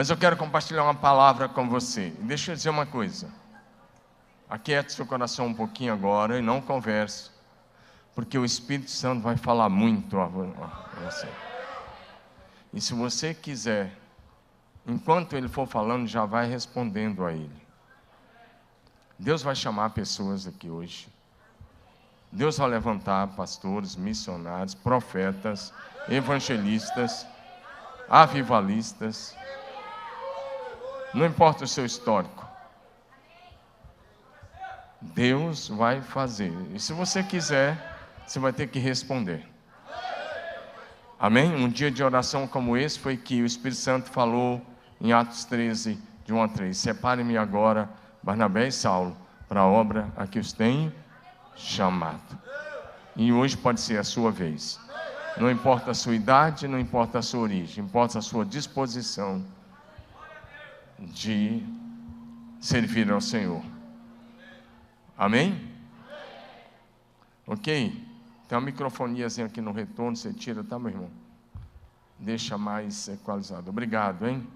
Mas eu quero compartilhar uma palavra com você. Deixa eu dizer uma coisa. Aquiete seu coração um pouquinho agora e não converse, porque o Espírito Santo vai falar muito a você. E se você quiser, enquanto ele for falando, já vai respondendo a ele. Deus vai chamar pessoas aqui hoje. Deus vai levantar pastores, missionários, profetas, evangelistas, avivalistas. Não importa o seu histórico. Deus vai fazer. E se você quiser, você vai ter que responder. Amém? Um dia de oração como esse foi que o Espírito Santo falou em Atos 13, de 1 a 3. Separe-me agora, Barnabé e Saulo, para a obra a que os tenho chamado. E hoje pode ser a sua vez. Não importa a sua idade, não importa a sua origem, importa a sua disposição de servir ao Senhor. Amém? Ok? Tem uma microfoniazinha aqui no retorno, você tira, tá, meu irmão? Deixa mais equalizado. Obrigado, hein?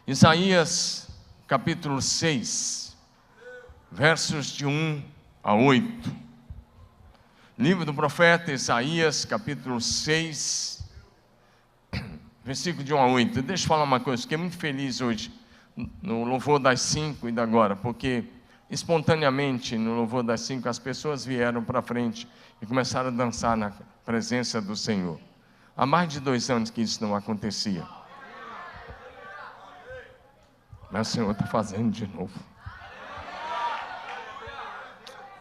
Isaías, capítulo 6, versos de 1 a 8. Livro do profeta Isaías, capítulo 6, versículo de 1 a 8. Deixa eu falar uma coisa, fiquei muito feliz hoje no louvor das 5 e da agora, porque espontaneamente no louvor das 5 as pessoas vieram para frente e começaram a dançar na presença do Senhor. Há mais de 2 anos que isso não acontecia. Mas o Senhor está fazendo de novo.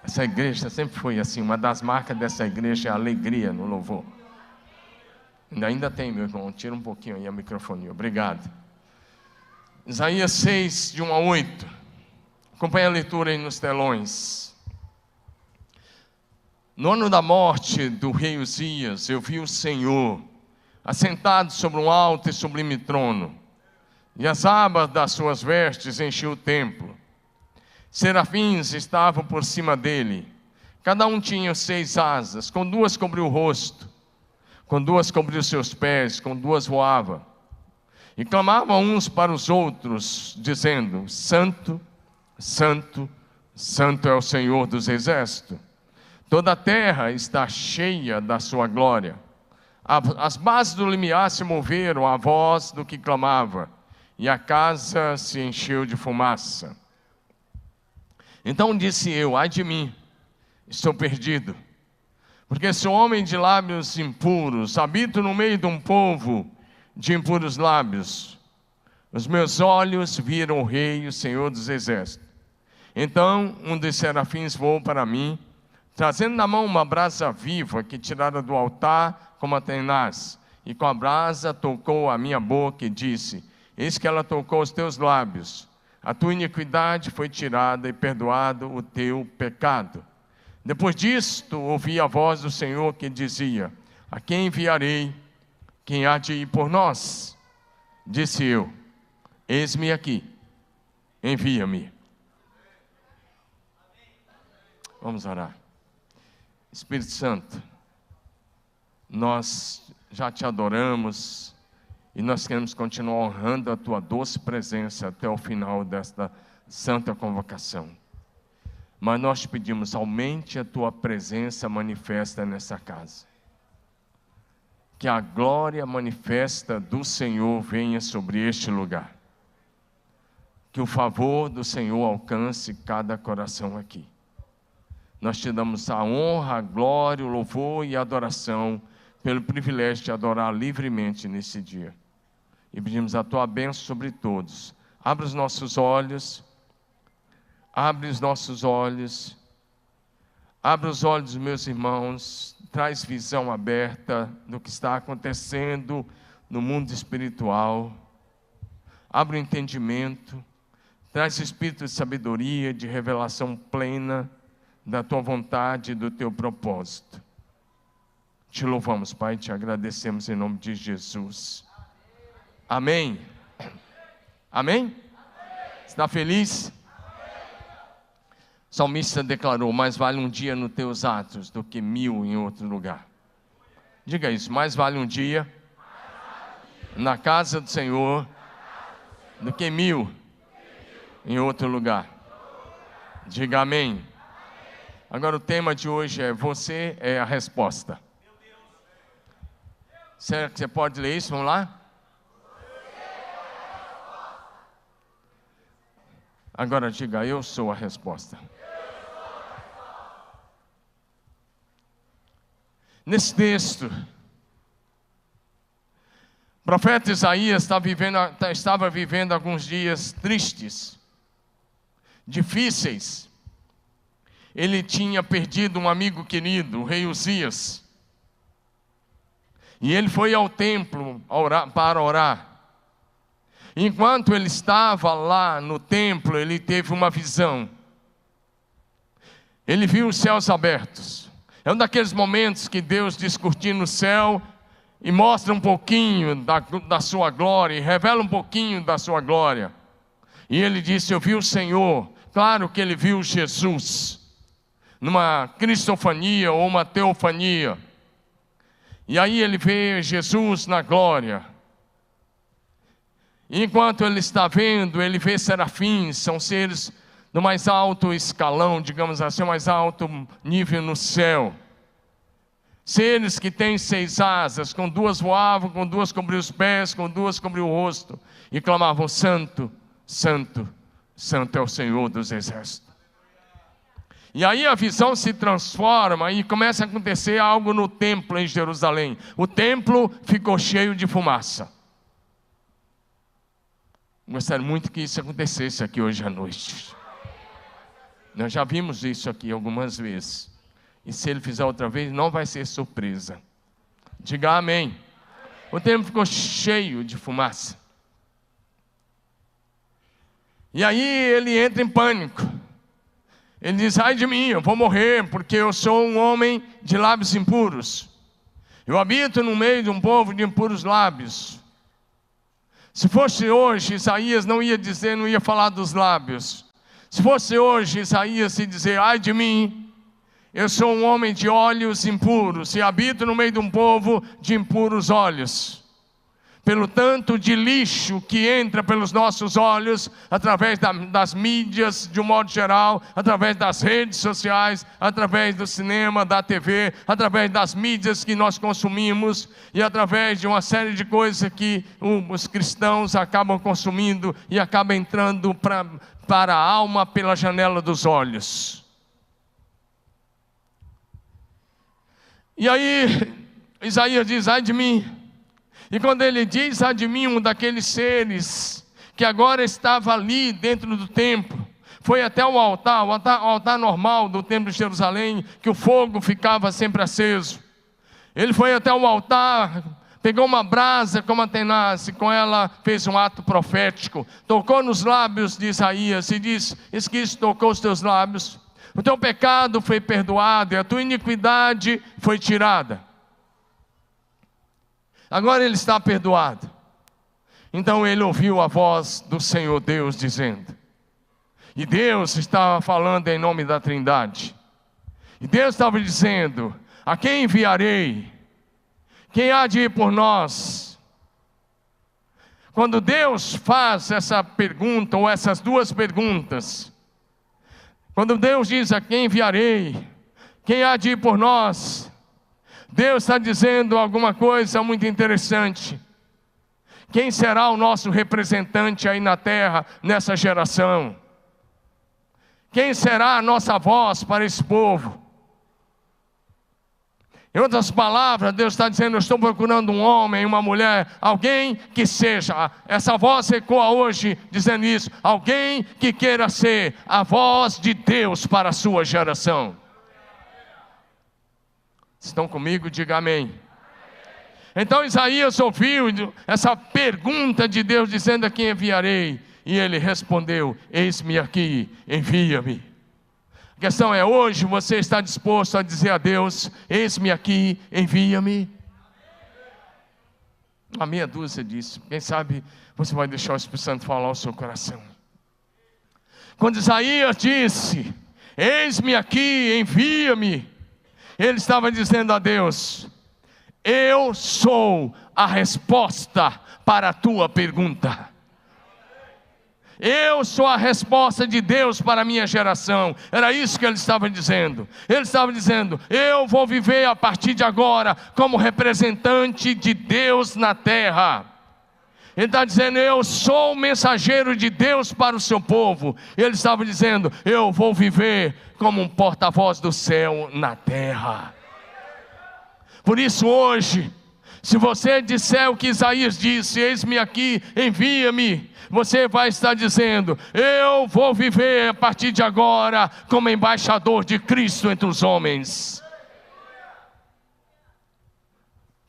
Essa igreja sempre foi assim. Uma das marcas dessa igreja é a alegria no louvor. Ainda tem, meu irmão. Tira um pouquinho aí a microfonia. Obrigado. Isaías 6, de 1 a 8. Acompanhe a leitura aí nos telões. No ano da morte do rei Uzias, eu vi o Senhor assentado sobre um alto e sublime trono, e as abas das suas vestes enchiam o templo. Serafins estavam por cima dele, cada um tinha 6 asas, com 2 cobriu o rosto, com 2 cobriu seus pés, com 2 voava. E clamavam uns para os outros, dizendo: Santo, Santo, Santo é o Senhor dos exércitos. Toda a terra está cheia da sua glória. As bases do limiar se moveram à voz do que clamava, e a casa se encheu de fumaça. Então disse eu: ai de mim, estou perdido, porque sou homem de lábios impuros, habito no meio de um povo de impuros lábios. Os meus olhos viram o Rei, o Senhor dos exércitos. Então um dos serafins voou para mim, trazendo na mão uma brasa viva que tirara do altar como a tenaz, e com a brasa tocou a minha boca e disse: eis que ela tocou os teus lábios, a tua iniquidade foi tirada e perdoado o teu pecado. Depois disto ouvi a voz do Senhor que dizia: a quem enviarei? Quem há de ir por nós? Disse eu: eis-me aqui, envia-me. Vamos orar. Espírito Santo, nós já te adoramos e nós queremos continuar honrando a tua doce presença até o final desta santa convocação. Mas nós te pedimos: aumente a tua presença manifesta nessa casa. Que a glória manifesta do Senhor venha sobre este lugar. Que o favor do Senhor alcance cada coração aqui. Nós te damos a honra, a glória, o louvor e a adoração pelo privilégio de adorar livremente nesse dia. E pedimos a tua bênção sobre todos. Abre os nossos olhos, abre os nossos olhos, abre os olhos dos meus irmãos, traz visão aberta do que está acontecendo no mundo espiritual. Abre o entendimento, traz espírito de sabedoria, de revelação plena da tua vontade e do teu propósito. Te louvamos, Pai, te agradecemos em nome de Jesus. Amém. Amém? Está feliz? O salmista declarou: mais vale um dia nos teus atos do que 1000 em outro lugar. Diga isso: mais vale um dia na casa do Senhor do que 1000 em outro lugar. Diga amém. Agora o tema de hoje é: você é a resposta. Será que você pode ler isso? Vamos lá? Agora diga: eu sou a resposta. Nesse texto, o profeta Isaías estava vivendo alguns dias tristes, difíceis. Ele tinha perdido um amigo querido, o rei Uzias. E ele foi ao templo para orar. Enquanto ele estava lá no templo, ele teve uma visão. Ele viu os céus abertos. É um daqueles momentos que Deus descortina no céu e mostra um pouquinho da sua glória, e revela um pouquinho da sua glória. E ele disse: eu vi o Senhor. Claro que ele viu Jesus, numa cristofania ou uma teofania. E aí ele vê Jesus na glória. E enquanto ele está vendo, ele vê serafins, são seres do mais alto escalão, digamos assim, mais alto nível no céu. Seres que têm 6 asas, com 2 voavam, com 2 cobriam os pés, com 2 cobriam o rosto, e clamavam: Santo, Santo, Santo é o Senhor dos Exércitos. E aí a visão se transforma e começa a acontecer algo no templo em Jerusalém. O templo ficou cheio de fumaça. Gostaria muito que isso acontecesse aqui hoje à noite. Nós já vimos isso aqui algumas vezes. E se ele fizer outra vez, não vai ser surpresa. Diga amém. O templo ficou cheio de fumaça. E aí ele entra em pânico. Ele diz: ai de mim, eu vou morrer, porque eu sou um homem de lábios impuros. Eu habito no meio de um povo de impuros lábios. Se fosse hoje, Isaías não ia falar dos lábios. Se fosse hoje, Isaías ia dizer: ai de mim, eu sou um homem de olhos impuros, e habito no meio de um povo de impuros olhos. Pelo tanto de lixo que entra pelos nossos olhos, através das mídias, de um modo geral, através das redes sociais, através do cinema, da TV, através das mídias que nós consumimos, e através de uma série de coisas que os cristãos acabam consumindo e acabam entrando para a alma pela janela dos olhos. E aí Isaías diz: ai de mim. E quando ele diz ai de mim, um daqueles seres que agora estava ali dentro do templo, foi até o altar normal do templo de Jerusalém, que o fogo ficava sempre aceso. Ele foi até o altar, pegou uma brasa como a tenaz, e com ela fez um ato profético, tocou nos lábios de Isaías e disse: eis que isso tocou os teus lábios, o teu pecado foi perdoado e a tua iniquidade foi tirada. Agora ele está perdoado. Então ele ouviu a voz do Senhor Deus dizendo, e Deus estava falando em nome da Trindade, e Deus estava dizendo: a quem enviarei? Quem há de ir por nós? Quando Deus faz essa pergunta, ou essas duas perguntas, quando Deus diz: a quem enviarei? Quem há de ir por nós? Deus está dizendo alguma coisa muito interessante. Quem será o nosso representante aí na terra, nessa geração? Quem será a nossa voz para esse povo? Em outras palavras, Deus está dizendo: eu estou procurando um homem, uma mulher, alguém que seja. Essa voz ecoa hoje dizendo isso: alguém que queira ser a voz de Deus para a sua geração. Estão comigo? Diga amém. Então Isaías ouviu essa pergunta de Deus dizendo: a quem enviarei? E ele respondeu: eis-me aqui, envia-me. A questão é: hoje você está disposto a dizer a Deus: eis-me aqui, envia-me? Uma meia dúzia disso. Quem sabe você vai deixar o Espírito Santo falar ao seu coração. Quando Isaías disse: eis-me aqui, envia-me, ele estava dizendo a Deus: eu sou a resposta para a tua pergunta. Eu sou a resposta de Deus para a minha geração. Era isso que ele estava dizendo. Ele estava dizendo: eu vou viver a partir de agora como representante de Deus na terra. Ele está dizendo: eu sou o mensageiro de Deus para o seu povo. Ele estava dizendo: eu vou viver como um porta-voz do céu na terra. Por isso hoje, se você disser o que Isaías disse: eis-me aqui, envia-me, você vai estar dizendo: eu vou viver a partir de agora como embaixador de Cristo entre os homens.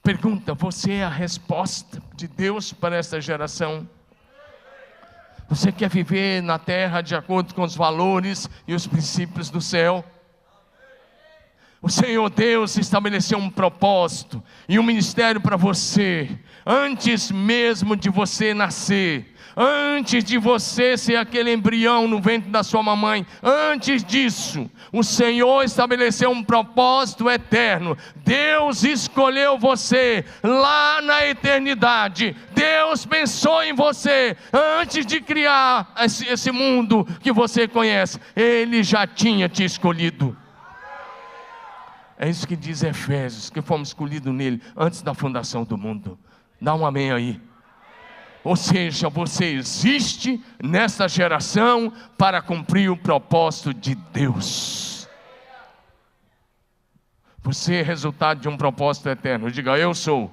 Pergunta: você é a resposta de Deus para esta geração? Você quer viver na terra de acordo com os valores e os princípios do céu? O Senhor Deus estabeleceu um propósito e um ministério para você, antes mesmo de você nascer, antes de você ser aquele embrião no ventre da sua mamãe. Antes disso, o Senhor estabeleceu um propósito eterno. Deus escolheu você lá na eternidade. Deus pensou em você antes de criar esse mundo que você conhece. Ele já tinha te escolhido. É isso que diz Efésios, que fomos escolhidos nele antes da fundação do mundo. Dá um amém aí. Ou seja, você existe nesta geração para cumprir o propósito de Deus. Você é resultado de um propósito eterno. Diga: eu sou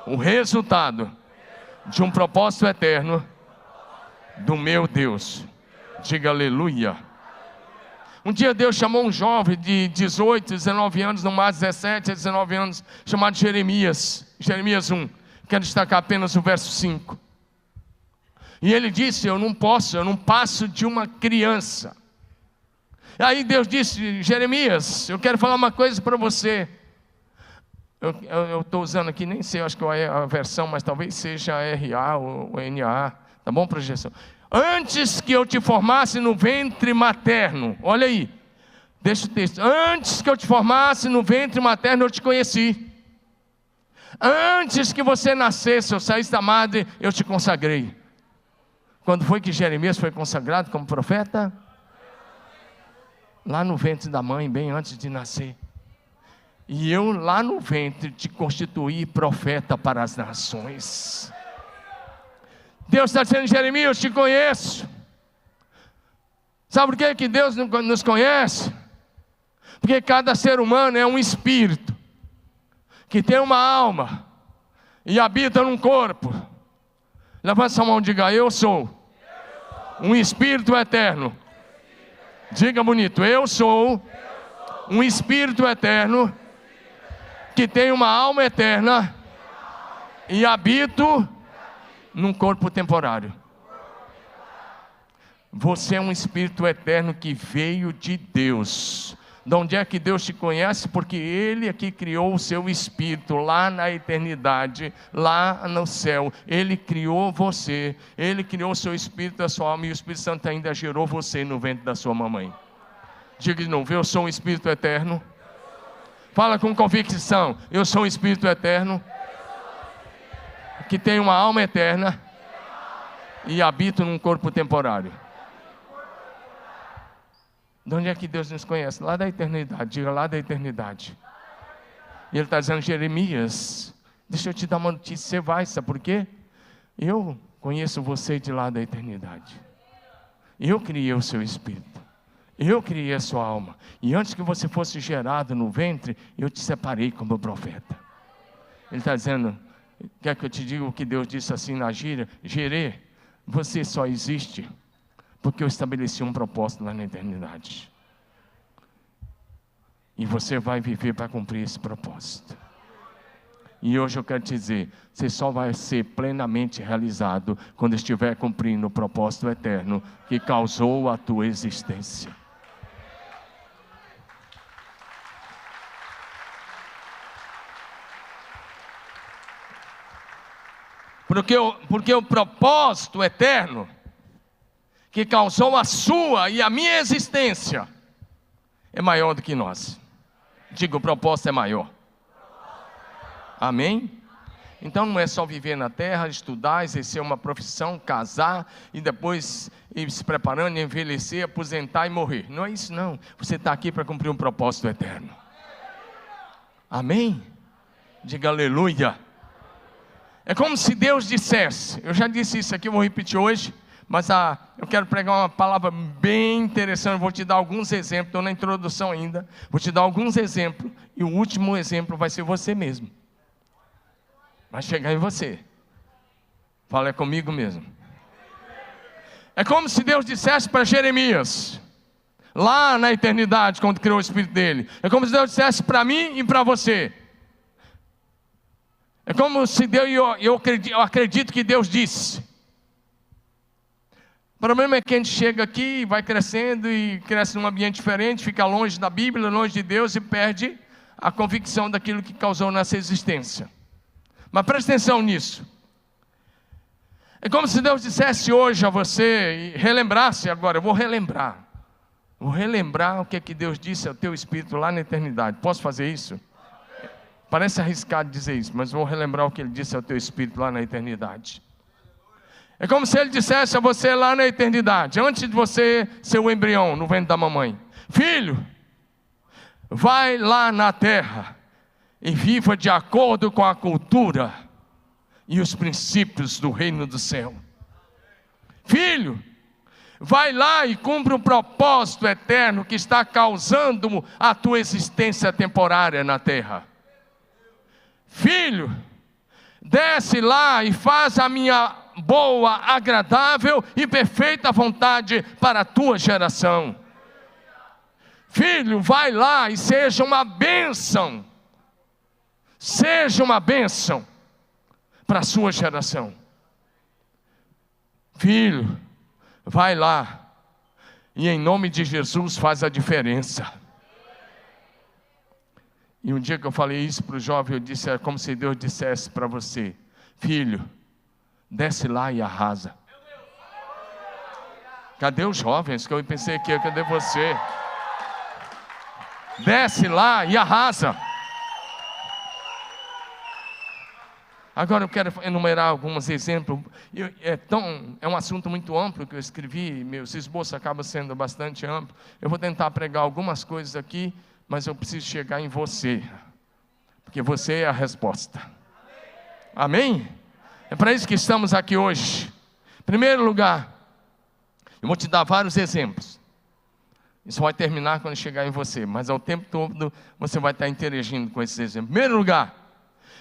o resultado de um propósito eterno do meu Deus. Diga aleluia. Um dia Deus chamou um jovem de 18, 19 anos, no mais 17 a 19 anos, chamado Jeremias. Jeremias 1, quero destacar apenas o verso 5. E ele disse: eu não passo de uma criança. E aí Deus disse: Jeremias, eu quero falar uma coisa para você. Eu estou usando aqui, nem sei, acho que é a versão, mas talvez seja a RA ou NA, tá bom, projeção? Antes que eu te formasse no ventre materno, olha aí, deixa o texto. Antes que eu te formasse no ventre materno, eu te conheci. Antes que você nascesse, eu saísse da madre, eu te consagrei. Quando foi que Jeremias foi consagrado como profeta? Lá no ventre da mãe, bem antes de nascer. E eu lá no ventre te constituí profeta para as nações. Deus está dizendo: Jeremias, eu te conheço. Sabe por que Deus nos conhece? Porque cada ser humano é um espírito que tem uma alma e habita num corpo. Levanta sua mão e diga: eu sou um espírito eterno. Diga bonito: eu sou um espírito eterno que tem uma alma eterna e habito num corpo temporário. Você é um espírito eterno que veio de Deus. De onde é que Deus te conhece? Porque Ele é que criou o seu espírito lá na eternidade, lá no céu. Ele criou você, Ele criou o seu espírito, a sua alma, e o Espírito Santo ainda gerou você no ventre da sua mamãe. Diga de novo: eu sou um espírito eterno. Fala com convicção: eu sou um espírito eterno que tem uma alma eterna e habito num corpo temporário. De onde é que Deus nos conhece? Lá da eternidade. Diga: lá da eternidade. E Ele está dizendo: Jeremias, deixa eu te dar uma notícia. Você vai, sabe por quê? Eu conheço você de lá da eternidade. Eu criei o seu espírito. Eu criei a sua alma. E antes que você fosse gerado no ventre, eu te separei como profeta. Ele está dizendo: quer que eu te diga o que Deus disse assim na gíria? Gerê, você só existe porque eu estabeleci um propósito lá na eternidade. E você vai viver para cumprir esse propósito. E hoje eu quero te dizer: você só vai ser plenamente realizado quando estiver cumprindo o propósito eterno que causou a tua existência. Porque o propósito eterno que causou a sua e a minha existência é maior do que nós. Diga: o propósito é maior. Amém? Então não é só viver na terra, estudar, exercer uma profissão, casar e depois ir se preparando, envelhecer, aposentar e morrer. Não é isso não. Você está aqui para cumprir um propósito eterno. Amém? Diga aleluia. É como se Deus dissesse, eu já disse isso aqui, eu vou repetir hoje, mas eu quero pregar uma palavra bem interessante. Eu vou te dar alguns exemplos, estou na introdução ainda. Vou te dar alguns exemplos e o último exemplo vai ser você mesmo. Vai chegar em você. Fala comigo mesmo. É como se Deus dissesse para Jeremias, lá na eternidade, quando criou o Espírito dele. É como se Deus dissesse para mim e para você. É como se Deus, eu acredito que Deus disse. O problema é que a gente chega aqui e vai crescendo e cresce num ambiente diferente, fica longe da Bíblia, longe de Deus e perde a convicção daquilo que causou nossa existência. Mas preste atenção nisso. É como se Deus dissesse hoje a você, e relembrasse agora, eu vou relembrar. Vou relembrar o que é que Deus disse ao teu espírito lá na eternidade. Posso fazer isso? Parece arriscado dizer isso, mas vou relembrar o que Ele disse ao teu espírito lá na eternidade. É como se Ele dissesse a você lá na eternidade, antes de você ser o embrião no ventre da mamãe: filho, vai lá na terra e viva de acordo com a cultura e os princípios do reino do céu. Filho, vai lá e cumpre o propósito eterno que está causando a tua existência temporária na terra. Filho, desce lá e faz a minha boa, agradável e perfeita vontade para a tua geração. Filho, vai lá e seja uma bênção. Seja uma bênção para a sua geração. Filho, vai lá e em nome de Jesus faz a diferença. E um dia que eu falei isso para o jovem, eu disse, é como se Deus dissesse para você: filho, desce lá e arrasa. Cadê os jovens? Que eu pensei aqui, cadê você? Desce lá e arrasa. Agora eu quero enumerar alguns exemplos. É um assunto muito amplo que eu escrevi, meus esboços acabam sendo bastante amplos. Eu vou tentar pregar algumas coisas aqui, mas eu preciso chegar em você, porque você é a resposta. Amém? É para isso que estamos aqui hoje. Em primeiro lugar, eu vou te dar vários exemplos. Isso vai terminar quando chegar em você, mas ao tempo todo você vai estar interagindo com esses exemplos. Em primeiro lugar,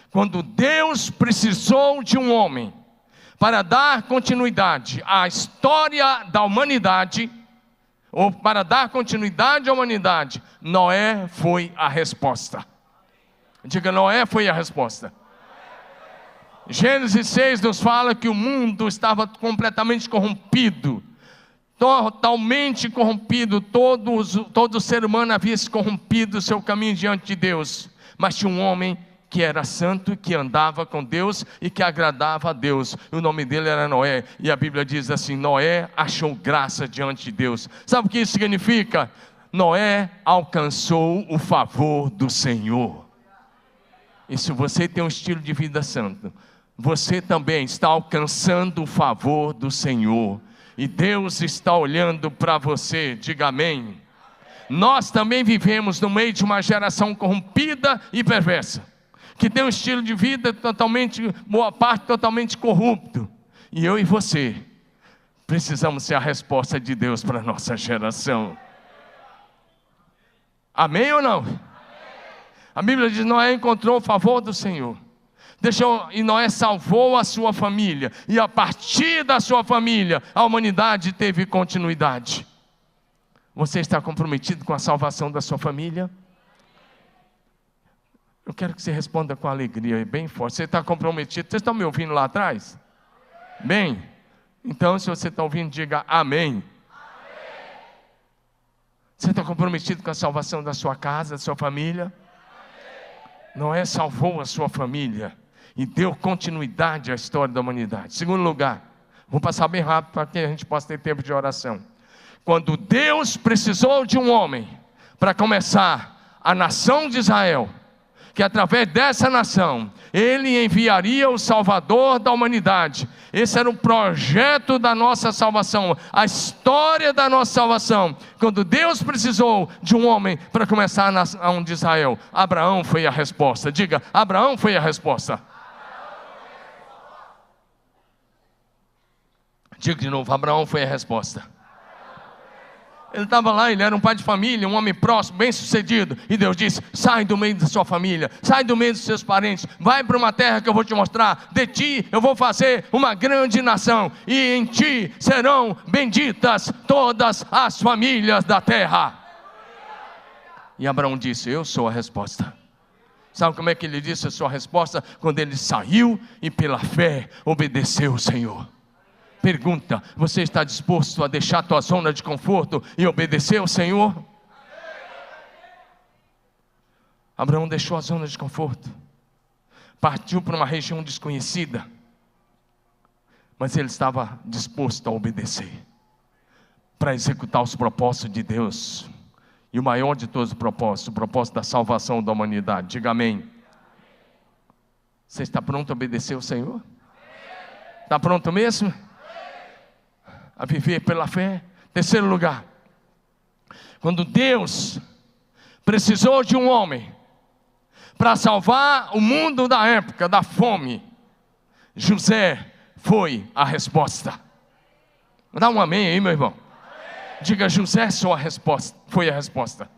quando Deus precisou de um homem para dar continuidade à história da humanidade, ou para dar continuidade à humanidade, Noé foi a resposta. Diga, Noé foi a resposta. Gênesis 6 nos fala que o mundo estava completamente corrompido, totalmente corrompido, todo ser humano havia se corrompido o seu caminho diante de Deus, mas tinha um homem que era santo, que andava com Deus e que agradava a Deus. O nome dele era Noé, e a Bíblia diz assim: Noé achou graça diante de Deus. Sabe o que isso significa? Noé alcançou o favor do Senhor. E se você tem um estilo de vida santo, você também está alcançando o favor do Senhor, e Deus está olhando para você. Diga amém. Nós também vivemos no meio de uma geração corrompida e perversa, que tem um estilo de vida totalmente, boa parte totalmente corrupto. E eu e você precisamos ser a resposta de Deus para a nossa geração. Amém ou não? Amém. A Bíblia diz: Noé encontrou o favor do Senhor. E Noé salvou a sua família. E a partir da sua família, a humanidade teve continuidade. Você está comprometido com a salvação da sua família? Eu quero que você responda com alegria, bem forte. Você está comprometido? Vocês estão me ouvindo lá atrás? Bem, então se você está ouvindo, diga amém. Você está comprometido com a salvação da sua casa, da sua família? Noé salvou a sua família e deu continuidade à história da humanidade. Segundo lugar, vou passar bem rápido para que a gente possa ter tempo de oração. Quando Deus precisou de um homem para começar a nação de Israel, que através dessa nação, Ele enviaria o Salvador da humanidade. Esse era o projeto da nossa salvação, a história da nossa salvação. Quando Deus precisou de um homem para começar a nação de Israel, Abraão foi a resposta. Diga, Abraão foi a resposta. Diga de novo, Abraão foi a resposta. Ele estava lá, ele era um pai de família, um homem próximo, bem sucedido. E Deus disse, sai do meio da sua família, sai do meio dos seus parentes, vai para uma terra que eu vou te mostrar. De ti eu vou fazer uma grande nação, e em ti serão benditas todas as famílias da terra. E Abraão disse, eu sou a resposta. Sabe como é que ele disse a sua resposta? Quando ele saiu e pela fé obedeceu o Senhor. Pergunta, você está disposto a deixar a tua zona de conforto e obedecer ao Senhor? Abraão deixou a zona de conforto, partiu para uma região desconhecida, mas ele estava disposto a obedecer, para executar os propósitos de Deus, e o maior de todos os propósitos, o propósito da salvação da humanidade. Diga amém. Você está pronto a obedecer ao Senhor? Está pronto mesmo? A viver pela fé. Terceiro lugar, quando Deus precisou de um homem para salvar o mundo da época da fome, José foi a resposta. Dá um amém aí, meu irmão. Diga, José foi a resposta.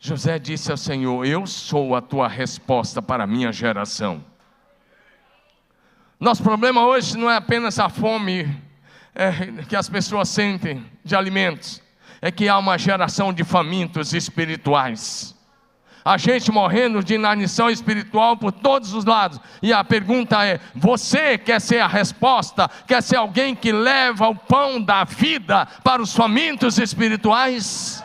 José disse ao Senhor, eu sou a tua resposta para a minha geração. Nosso problema hoje não é apenas a fome que as pessoas sentem de alimentos, é que há uma geração de famintos espirituais. A gente morrendo de inanição espiritual por todos os lados. E a pergunta é, você quer ser a resposta? Quer ser alguém que leva o pão da vida para os famintos espirituais?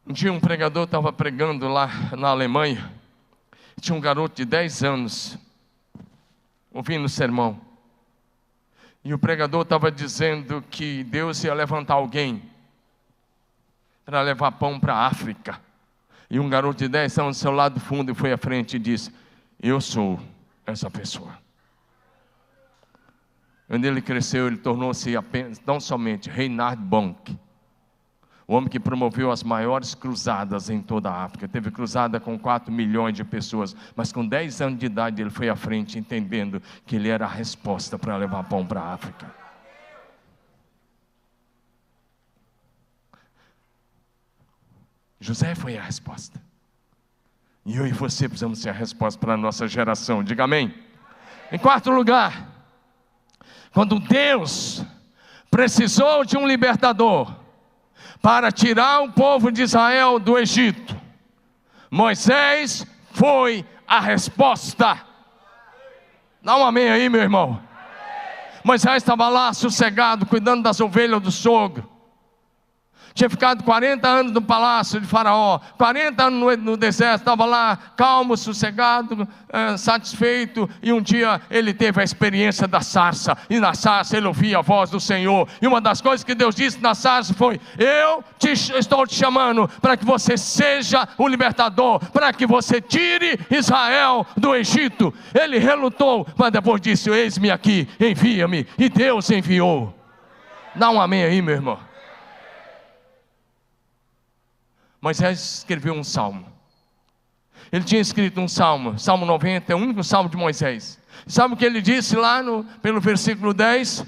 Um dia um pregador estava pregando lá na Alemanha. Tinha um garoto de 10 anos ouvindo o sermão. E o pregador estava dizendo que Deus ia levantar alguém para levar pão para a África. E um garoto de 10 anos do seu lado fundo foi à frente e disse, eu sou essa pessoa. Quando ele cresceu, ele tornou-se apenas, não somente Reinhard Bonk, o homem que promoveu as maiores cruzadas em toda a África. Teve cruzada com 4 milhões de pessoas, mas com 10 anos de idade ele foi à frente, entendendo que ele era a resposta para levar pão para a África. José foi a resposta. E eu e você precisamos ser a resposta para a nossa geração. Diga amém. Em quarto lugar, quando Deus precisou de um libertador para tirar o povo de Israel do Egito, Moisés foi a resposta. Dá um amém aí, meu irmão. Moisés estava lá sossegado, cuidando das ovelhas do sogro. Tinha ficado 40 anos no palácio de Faraó, 40 anos no deserto, estava lá calmo, sossegado, satisfeito. E um dia ele teve a experiência da sarça, e na sarça ele ouvia a voz do Senhor. E uma das coisas que Deus disse na sarça foi, estou te chamando para que você seja o libertador, para que você tire Israel do Egito. Ele relutou, mas depois disse, eis-me aqui, envia-me. E Deus enviou. Dá um amém aí, meu irmão. Moisés escreveu um salmo. Ele tinha escrito um salmo, Salmo 90, é o único salmo de Moisés. Sabe o que ele disse lá pelo versículo 10?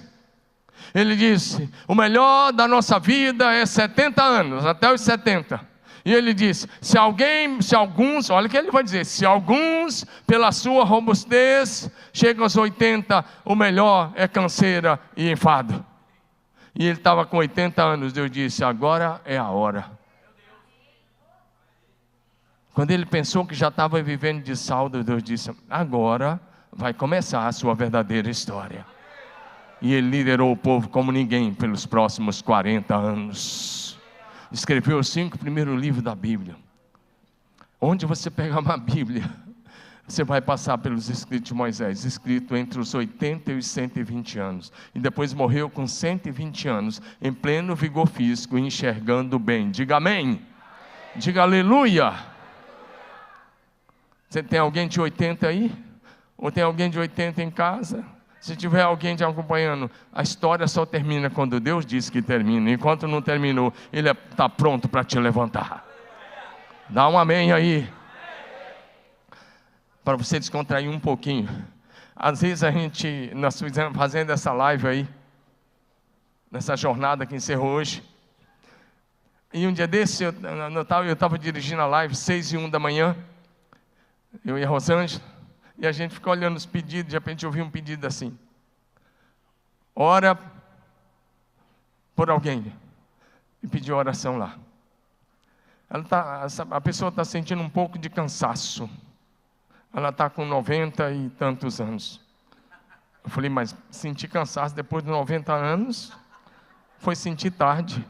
Ele disse, o melhor da nossa vida é 70 anos, até os 70. E ele disse, se alguns, olha o que ele vai dizer, se alguns pela sua robustez chegam aos 80, o melhor é canseira e enfado. E ele estava com 80 anos, Deus disse, agora é a hora. Quando ele pensou que já estava vivendo de saldo, Deus disse, agora vai começar a sua verdadeira história. E ele liderou o povo como ninguém pelos próximos 40 anos. Escreveu os 5 primeiros livros da Bíblia. Onde você pega uma Bíblia, Você vai passar pelos escritos de Moisés, escrito entre os 80 e os 120 anos. E depois morreu com 120 anos, em pleno vigor físico, enxergando bem. Diga amém. Diga aleluia. Você tem alguém de 80 aí? Ou tem alguém de 80 em casa? Se tiver alguém te acompanhando, a história só termina quando Deus diz que termina. Enquanto não terminou, Ele está pronto para te levantar. Dá um amém aí. Para você descontrair um pouquinho. Às vezes nós fizemos fazendo essa live aí, nessa jornada que encerrou hoje. E um dia desse, eu estava dirigindo a live, 6:01 da manhã, eu e a Rosângela, e a gente ficou olhando os pedidos, de repente eu vi um pedido assim: ora por alguém, e pediu oração lá. A pessoa está sentindo um pouco de cansaço. Ela está com 90 e tantos anos. Eu falei, mas sentir cansaço depois de 90 anos? Foi sentir tarde.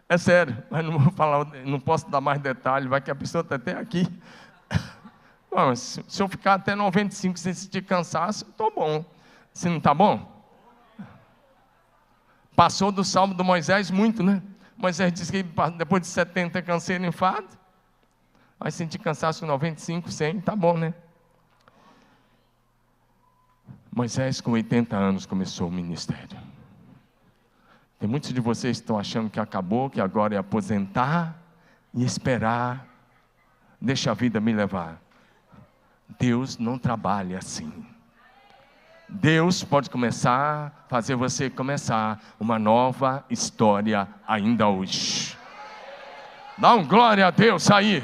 É sério, mas não vou falar, não posso dar mais detalhes, vai que a pessoa está até aqui. Bom, se eu ficar até 95 sem sentir cansaço, estou bom. Se não está bom? Passou do salmo do Moisés muito, né? Moisés disse que depois de 70 canseiro e enfado. Vai sentir cansaço com 95, 100, tá bom, né? Moisés com 80 anos começou o ministério. Tem muitos de vocês que estão achando que acabou, que agora é aposentar e esperar. Deixa a vida me levar. Deus não trabalha assim. Deus pode fazer você começar uma nova história ainda hoje. Dá um glória a Deus aí.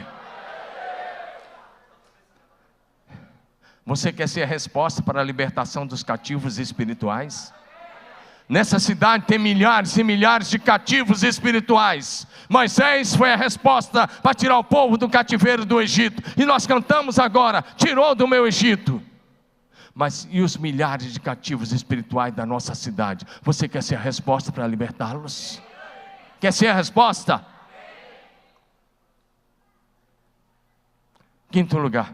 Você quer ser a resposta para a libertação dos cativos espirituais? Nessa cidade tem milhares e milhares de cativos espirituais. Moisés foi a resposta para tirar o povo do cativeiro do Egito. E nós cantamos agora: tirou do meu Egito. Mas e os milhares de cativos espirituais da nossa cidade? Você quer ser a resposta para libertá-los? Quer ser a resposta? Quinto lugar,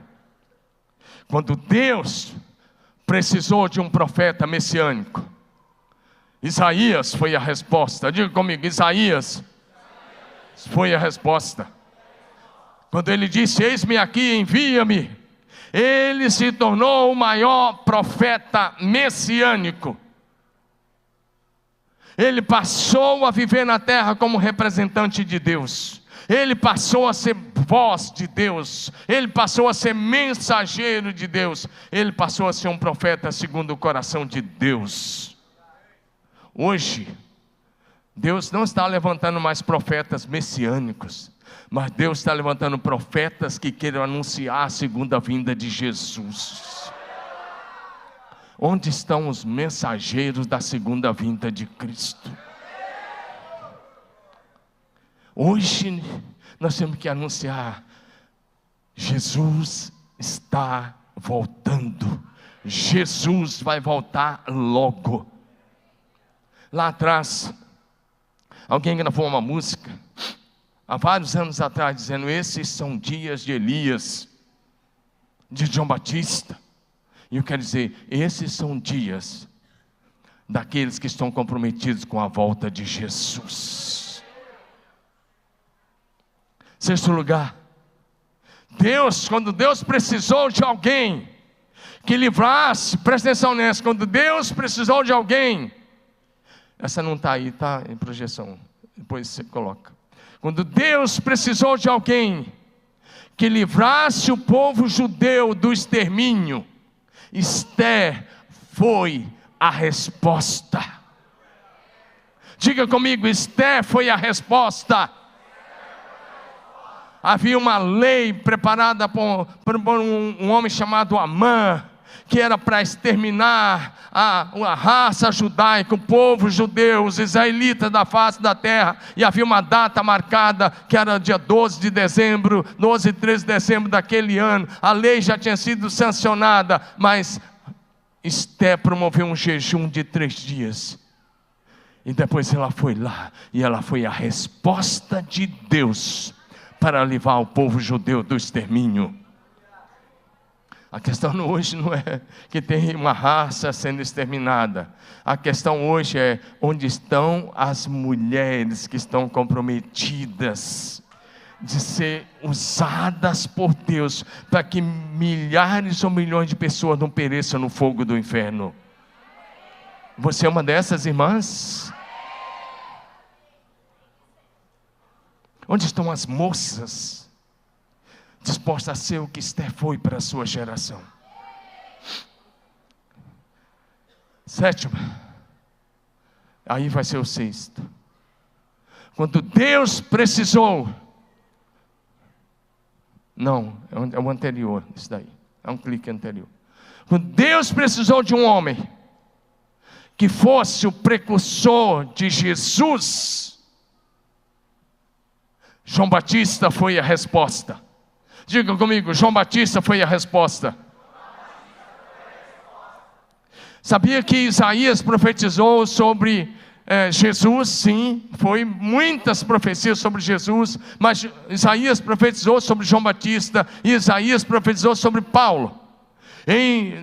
quando Deus precisou de um profeta messiânico, Isaías foi a resposta. Diga comigo, Isaías foi a resposta. Quando ele disse: eis-me aqui, envia-me, ele se tornou o maior profeta messiânico. Ele passou a viver na terra como representante de Deus. Ele passou a ser voz de Deus. Ele passou a ser mensageiro de Deus. Ele passou a ser um profeta segundo o coração de Deus. Hoje, Deus não está levantando mais profetas messiânicos, mas Deus está levantando profetas que queiram anunciar a segunda vinda de Jesus. Onde estão os mensageiros da segunda vinda de Cristo? Hoje nós temos que anunciar: Jesus está voltando. Jesus vai voltar logo. Lá atrás, alguém gravou uma música há vários anos atrás, dizendo: esses são dias de Elias, de João Batista. E eu quero dizer, esses são dias daqueles que estão comprometidos com a volta de Jesus. Sexto lugar, quando Deus precisou de alguém que livrasse, presta atenção nessa, quando Deus precisou de alguém, essa não está aí, está em projeção, depois você coloca. Quando Deus precisou de alguém que livrasse o povo judeu do extermínio, Esther foi a resposta. Diga comigo, Esther foi a resposta. Havia uma lei preparada por um homem chamado Amã, que era para exterminar a raça judaica, o povo judeu, os israelitas da face da terra. E havia uma data marcada, que era dia 12 de dezembro, 12 e 13 de dezembro daquele ano. A lei já tinha sido sancionada, mas Esther promoveu um jejum de 3 dias. E depois ela foi lá, e ela foi a resposta de Deus para livrar o povo judeu do extermínio. A questão hoje não é que tem uma raça sendo exterminada. A questão hoje é onde estão as mulheres que estão comprometidas de ser usadas por Deus para que milhares ou milhões de pessoas não pereçam no fogo do inferno. Você é uma dessas irmãs? Onde estão as moças dispostas a ser o que Esther foi para a sua geração? Sétimo, aí vai ser o sexto. Quando Deus precisou, não, é o anterior, isso daí, é um clique anterior. Quando Deus precisou de um homem que fosse o precursor de Jesus, João Batista foi a resposta. Diga comigo, João Batista foi a resposta. Sabia que Isaías profetizou sobre Jesus? Sim, foi muitas profecias sobre Jesus, mas Isaías profetizou sobre João Batista, e Isaías profetizou sobre Paulo.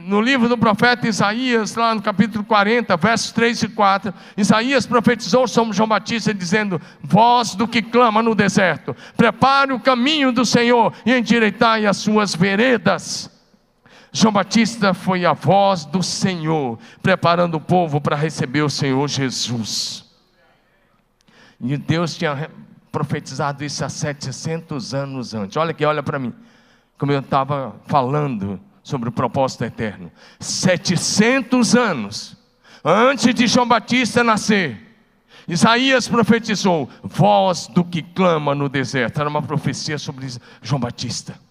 No livro do profeta Isaías, lá no capítulo 40, versos 3 e 4, Isaías profetizou sobre João Batista, dizendo: voz do que clama no deserto, prepare o caminho do Senhor e endireitai as suas veredas. João Batista foi a voz do Senhor, preparando o povo para receber o Senhor Jesus. E Deus tinha profetizado isso há 700 anos antes. Olha aqui, olha para mim, como eu estava falando sobre o propósito eterno. 700 anos antes de João Batista nascer, Isaías profetizou: voz do que clama no deserto. Era uma profecia sobre João Batista.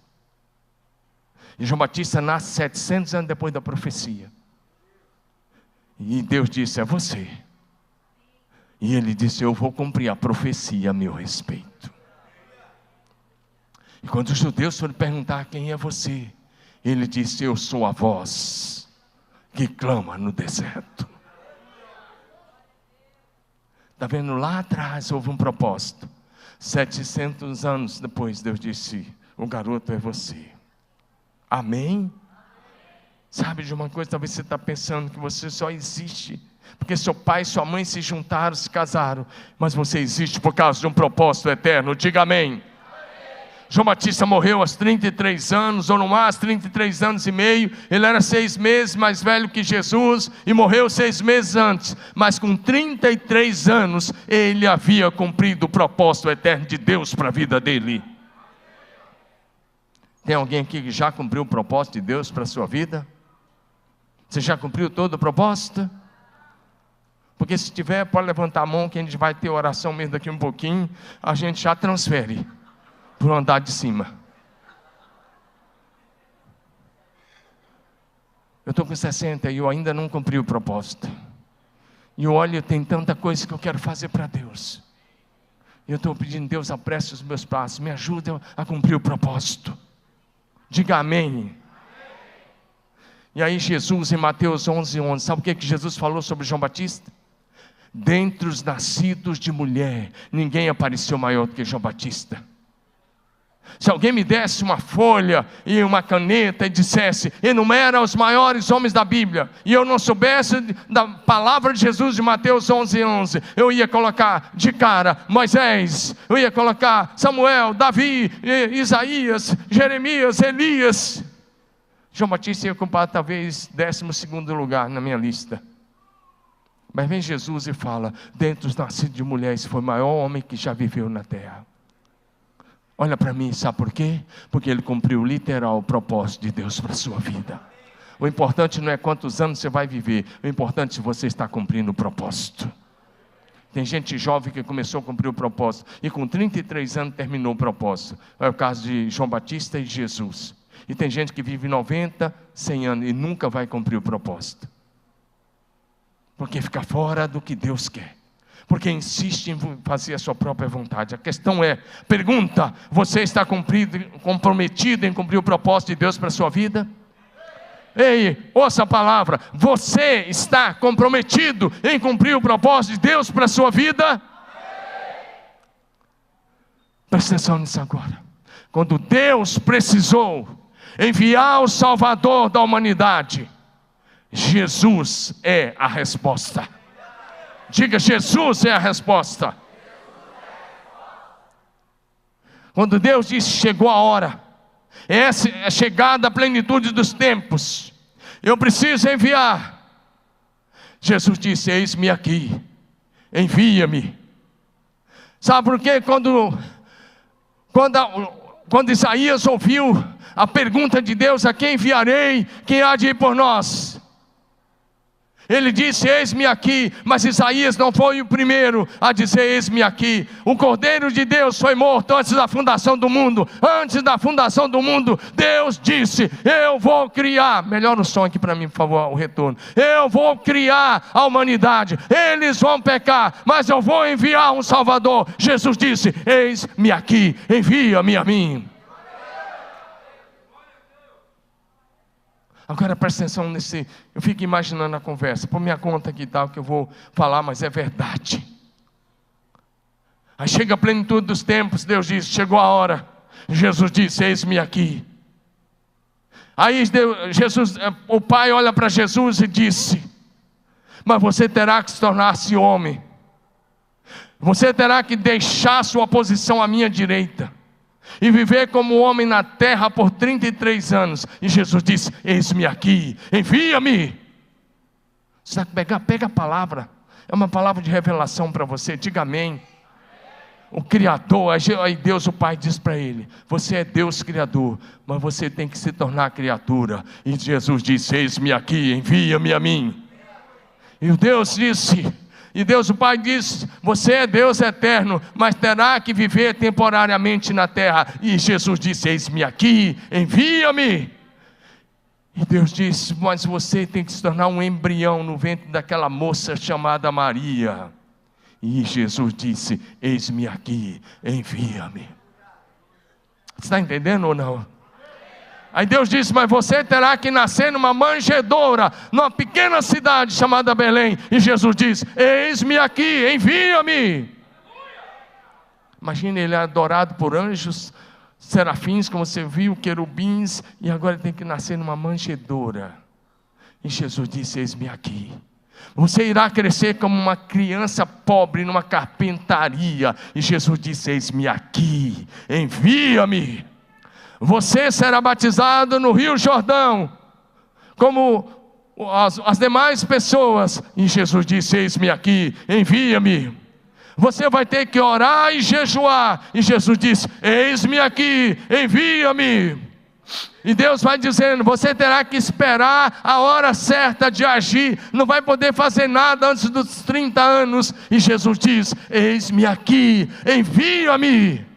E João Batista nasce 700 anos depois da profecia. E Deus disse: é você. E ele disse: eu vou cumprir a profecia a meu respeito. E quando os judeus foram perguntar: quem é você? Ele disse: eu sou a voz que clama no deserto. Está vendo? Lá atrás houve um propósito. 700 anos depois, Deus disse: o garoto é você. Amém? Sabe de uma coisa? Talvez você está pensando que você só existe porque seu pai e sua mãe se juntaram, se casaram. Mas você existe por causa de um propósito eterno. Diga amém. João Batista morreu aos 33 anos, ou no máximo 33 anos e meio. Ele era 6 meses mais velho que Jesus e morreu 6 meses antes. Mas com 33 anos, ele havia cumprido o propósito eterno de Deus para a vida dele. Tem alguém aqui que já cumpriu o propósito de Deus para a sua vida? Você já cumpriu todo o propósito? Porque se tiver, pode levantar a mão que a gente vai ter oração mesmo daqui um pouquinho. A gente já transfere para o andar de cima. Eu estou com 60 e eu ainda não cumpri o propósito. E olha, tem tanta coisa que eu quero fazer para Deus. E eu estou pedindo: Deus, apresse os meus passos, me ajude a cumprir o propósito. Diga amém. E aí Jesus, em Mateus 11:11, sabe o que Jesus falou sobre João Batista? Dentre os nascidos de mulher, ninguém apareceu maior do que João Batista. Se alguém me desse uma folha e uma caneta e dissesse: enumera os maiores homens da Bíblia, e eu não soubesse da palavra de Jesus de Mateus 11:11, eu ia colocar de cara Moisés, eu ia colocar Samuel, Davi, Isaías, Jeremias, Elias. João Batista ia ocupar talvez 12º lugar na minha lista. Mas vem Jesus e fala: dentre os nascidos de mulheres, foi o maior homem que já viveu na terra. Olha para mim, sabe por quê? Porque ele cumpriu literal o propósito de Deus para a sua vida. O importante não é quantos anos você vai viver, o importante é se você está cumprindo o propósito. Tem gente jovem que começou a cumprir o propósito e com 33 anos terminou o propósito. É o caso de João Batista e Jesus. E tem gente que vive 90, 100 anos e nunca vai cumprir o propósito. Porque fica fora do que Deus quer. Porque insiste em fazer a sua própria vontade. A questão é, pergunta: você está comprometido em cumprir o propósito de Deus para a sua vida? Ei, ouça a palavra: você está comprometido em cumprir o propósito de Deus para a sua vida? Presta atenção nisso agora. Quando Deus precisou enviar o Salvador da humanidade, Jesus é a resposta. Diga, Jesus é a resposta. Quando Deus disse, chegou a hora, essa é chegada a plenitude dos tempos, eu preciso enviar. Jesus disse, eis-me aqui, envia-me. Sabe por quê? Quando Isaías ouviu a pergunta de Deus, a quem enviarei, quem há de ir por nós? Ele disse, eis-me aqui, mas Isaías não foi o primeiro a dizer, eis-me aqui. O Cordeiro de Deus foi morto antes da fundação do mundo. Antes da fundação do mundo, Deus disse, eu vou criar. Melhora o som aqui para mim, por favor, o retorno. Eu vou criar a humanidade. Eles vão pecar, mas eu vou enviar um Salvador. Jesus disse, eis-me aqui, envia-me a mim. Agora presta atenção nesse, eu fico imaginando a conversa, por minha conta aqui e tal, que eu vou falar, mas é verdade. Aí chega a plenitude dos tempos, Deus diz, chegou a hora. Jesus disse, eis-me aqui. Aí o Pai olha para Jesus e disse, mas você terá que se tornar-se homem. Você terá que deixar sua posição à minha direita e viver como homem na terra por 33 anos. E Jesus disse, eis-me aqui, envia-me. Você pega a palavra, é uma palavra de revelação para você, diga amém. O Criador, aí Deus o Pai diz para ele, você é Deus Criador, mas você tem que se tornar criatura. E Jesus disse, eis-me aqui, envia-me a mim. E o Deus disse, e Deus o Pai diz, você é Deus eterno, mas terá que viver temporariamente na terra. E Jesus disse, eis-me aqui, envia-me. E Deus disse, mas você tem que se tornar um embrião no ventre daquela moça chamada Maria. E Jesus disse, eis-me aqui, envia-me. Você está entendendo ou não? Aí Deus disse, mas você terá que nascer numa manjedoura, numa pequena cidade chamada Belém. E Jesus disse, eis-me aqui, envia-me. Imagina, ele é adorado por anjos, serafins, como você viu, querubins, e agora ele tem que nascer numa manjedoura. E Jesus disse, eis-me aqui. Você irá crescer como uma criança pobre numa carpintaria. E Jesus disse, eis-me aqui, envia-me. Você será batizado no Rio Jordão, como as demais pessoas. E Jesus disse, eis-me aqui, envia-me. Você vai ter que orar e jejuar. E Jesus disse, eis-me aqui, envia-me. E Deus vai dizendo, você terá que esperar a hora certa de agir. Não vai poder fazer nada antes dos 30 anos. E Jesus diz, eis-me aqui, envia-me.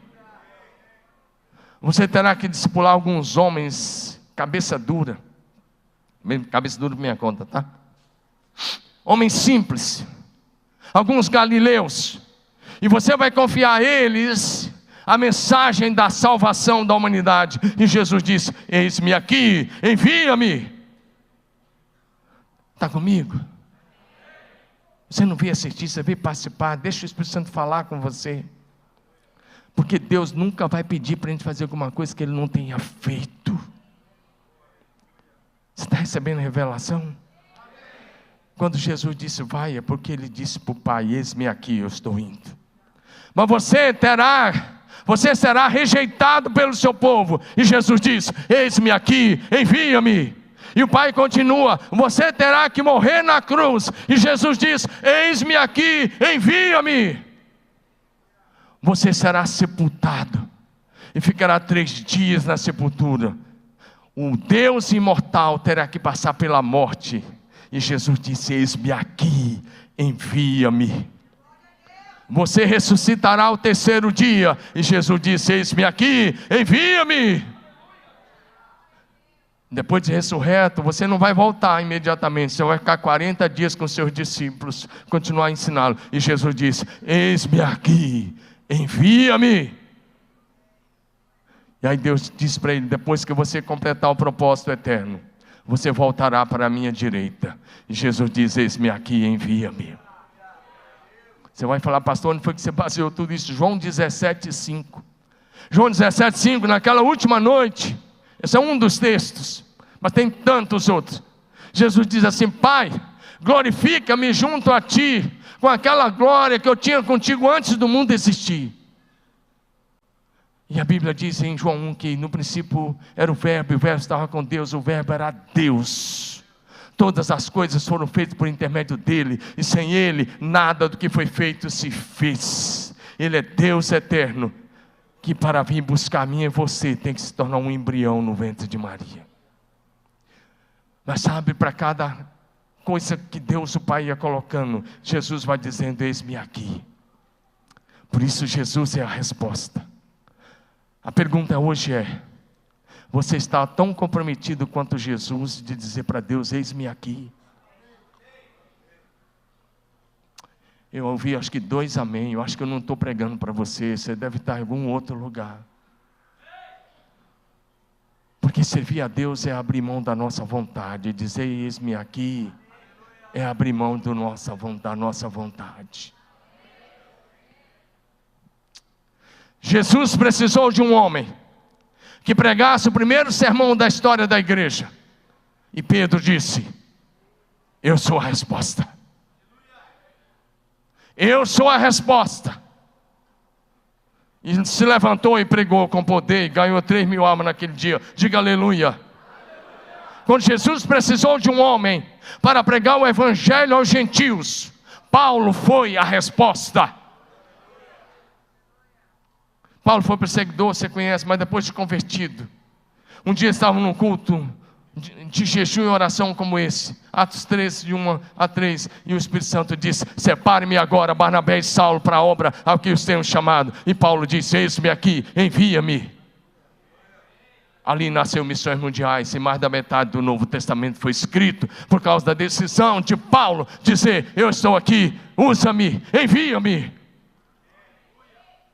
Você terá que discipular alguns homens, cabeça dura por minha conta, tá? Homens simples, alguns galileus, e você vai confiar a eles a mensagem da salvação da humanidade. E Jesus disse, eis-me aqui, envia-me. Está comigo? Você não veio assistir, você veio participar, deixa o Espírito Santo falar com você. Porque Deus nunca vai pedir para a gente fazer alguma coisa que Ele não tenha feito. Você está recebendo a revelação? Quando Jesus disse vai, é porque Ele disse para o Pai, eis-me aqui, eu estou indo. Mas você será rejeitado pelo seu povo. E Jesus diz, eis-me aqui, envia-me. E o Pai continua, você terá que morrer na cruz. E Jesus diz, eis-me aqui, envia-me. Você será sepultado e ficará 3 dias na sepultura. O Deus imortal terá que passar pela morte. E Jesus disse, eis-me aqui, envia-me. Você ressuscitará ao 3º dia. E Jesus disse, eis-me aqui, envia-me. Depois de ressurreto, você não vai voltar imediatamente. Você vai ficar 40 dias com seus discípulos, continuar a ensiná-los. E Jesus disse, eis-me aqui, envia-me. E aí Deus disse para ele, depois que você completar o propósito eterno, você voltará para a minha direita. E Jesus diz, eis-me aqui, envia-me. Você vai falar, pastor, onde foi que você baseou tudo isso? João 17:5. João 17,5, naquela última noite, esse é um dos textos, mas tem tantos outros. Jesus diz assim: Pai, glorifica-me junto a Ti, com aquela glória que eu tinha contigo antes do mundo existir. E a Bíblia diz em João 1 que no princípio era o Verbo, e o Verbo estava com Deus, o Verbo era Deus. Todas as coisas foram feitas por intermédio dele, e sem ele, nada do que foi feito se fez. Ele é Deus eterno, que para vir buscar a mim e você, tem que se tornar um embrião no ventre de Maria. Mas sabe, para cada coisa que Deus o Pai ia colocando, Jesus vai dizendo: eis-me aqui. Por isso Jesus é a resposta. A pergunta hoje é: você está tão comprometido quanto Jesus de dizer para Deus: eis-me aqui? Eu ouvi acho que 2 amém. Eu acho que eu não estou pregando para você. Você deve estar em algum outro lugar. Porque servir a Deus é abrir mão da nossa vontade. Dizer eis-me aqui é abrir mão da nossa vontade. Jesus precisou de um homem que pregasse o primeiro sermão da história da igreja. E Pedro disse: eu sou a resposta. Eu sou a resposta. E se levantou e pregou com poder, e ganhou 3.000 almas naquele dia. Diga aleluia. Quando Jesus precisou de um homem para pregar o evangelho aos gentios, Paulo foi a resposta. Paulo foi perseguidor, você conhece, mas depois de convertido. Um dia estavam num culto de jejum e oração como esse, Atos 13, de 1 a 3, e o Espírito Santo disse: separe-me agora Barnabé e Saulo para a obra ao que os tenho chamado. E Paulo disse: eis-me aqui, envia-me. Ali nasceu Missões Mundiais, e mais da metade do Novo Testamento foi escrito por causa da decisão de Paulo dizer: eu estou aqui, usa-me, envia-me.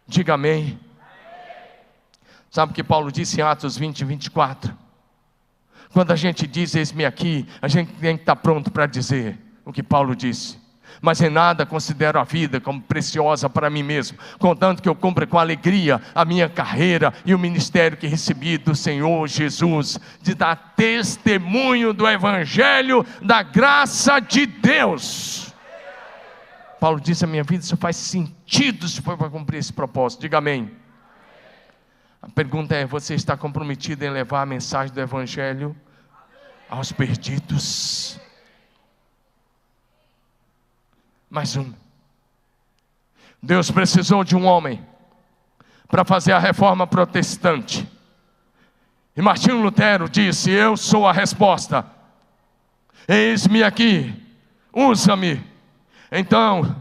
Diga amém. Sabe o que Paulo disse em Atos 20, 24? Quando a gente diz eis-me aqui, a gente tem que estar pronto para dizer o que Paulo disse: mas em nada considero a vida como preciosa para mim mesmo, contanto que eu cumpra com alegria a minha carreira e o ministério que recebi do Senhor Jesus, de dar testemunho do evangelho da graça de Deus. Paulo disse: a minha vida só faz sentido se for para cumprir esse propósito. Diga amém. A pergunta é: você está comprometido em levar a mensagem do evangelho aos perdidos? Mais um. Deus precisou de um homem para fazer a reforma protestante. E Martinho Lutero disse: eu sou a resposta. Eis-me aqui, usa-me. Então,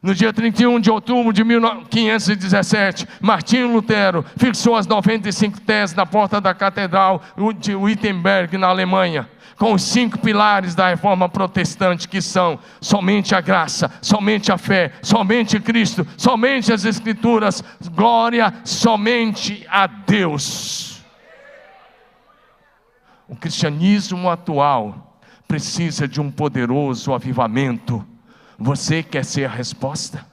no dia 31 de outubro de 1517, Martinho Lutero fixou as 95 teses na porta da Catedral de Wittenberg, na Alemanha, com os 5 pilares da reforma protestante, que são: somente a graça, somente a fé, somente Cristo, somente as Escrituras, glória somente a Deus. O cristianismo atual precisa de um poderoso avivamento. Você quer ser a resposta?